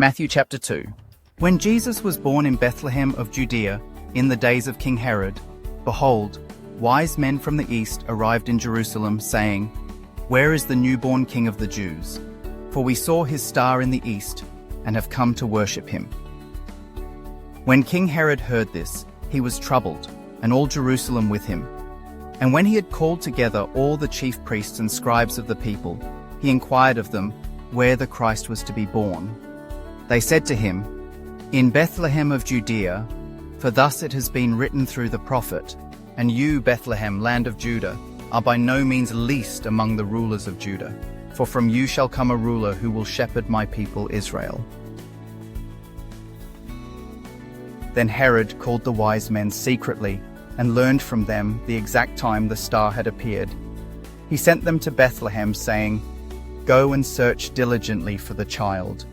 Matthew chapter 2. When Jesus was born in Bethlehem of Judea, in the days of King Herod, behold, wise men from the east arrived in Jerusalem, saying, Where is the newborn King of the Jews? For we saw his star in the east, and have come to worship him. When King Herod heard this, he was troubled, and all Jerusalem with him. And when he had called together all the chief priests and scribes of the people, he inquired of them where the Christ was to be born. They said to him, In Bethlehem of Judea, for thus it has been written through the prophet, And you, Bethlehem, land of Judah, are by no means least among the rulers of Judah, for from you shall come a ruler who will shepherd my people Israel. Then Herod called the wise men secretly, and learned from them the exact time the star had appeared. He sent them to Bethlehem, saying, Go and search diligently for the child.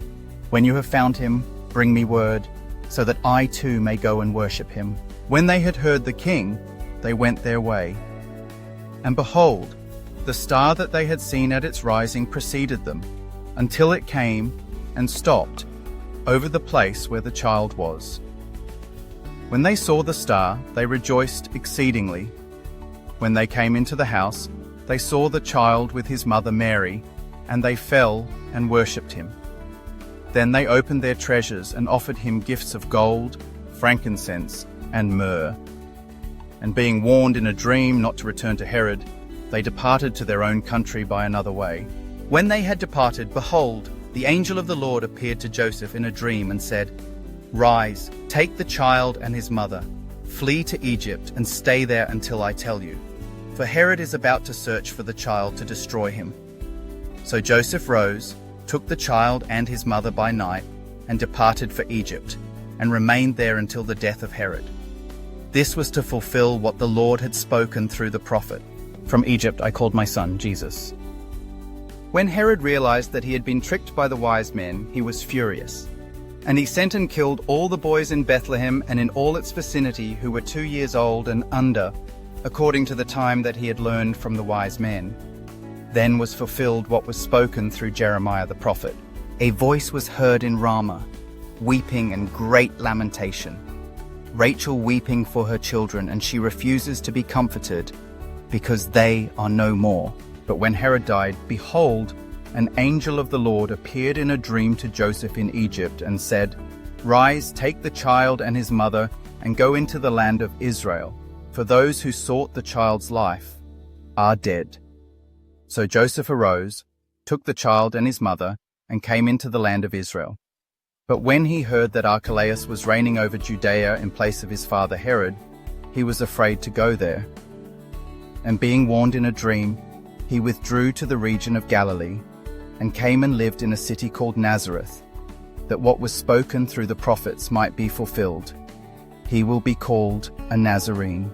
When you have found him, bring me word, so that I too may go and worship him. When they had heard the king, they went their way. And behold, the star that they had seen at its rising preceded them, until it came and stopped over the place where the child was. When they saw the star, they rejoiced exceedingly. When they came into the house, they saw the child with his mother Mary, and they fell and worshipped him. Then they opened their treasures and offered him gifts of gold, frankincense, and myrrh. And being warned in a dream not to return to Herod, they departed to their own country by another way. When they had departed, behold, the angel of the Lord appeared to Joseph in a dream and said, Rise, take the child and his mother, flee to Egypt and stay there until I tell you, for Herod is about to search for the child to destroy him. So Joseph rose, took the child and his mother by night, and departed for Egypt, and remained there until the death of Herod. This was to fulfill what the Lord had spoken through the prophet, From Egypt I called my son, Jesus. When Herod realized that he had been tricked by the wise men, he was furious. And he sent and killed all the boys in Bethlehem and in all its vicinity who were 2 years old and under, according to the time that he had learned from the wise men. Then was fulfilled what was spoken through Jeremiah the prophet. A voice was heard in Ramah, weeping and great lamentation. Rachel weeping for her children, and she refuses to be comforted, because they are no more. But when Herod died, behold, an angel of the Lord appeared in a dream to Joseph in Egypt and said, Rise, take the child and his mother, and go into the land of Israel, for those who sought the child's life are dead. So Joseph arose, took the child and his mother, and came into the land of Israel. But when he heard that Archelaus was reigning over Judea in place of his father Herod, he was afraid to go there. And being warned in a dream, he withdrew to the region of Galilee, and came and lived in a city called Nazareth, that what was spoken through the prophets might be fulfilled. He will be called a Nazarene.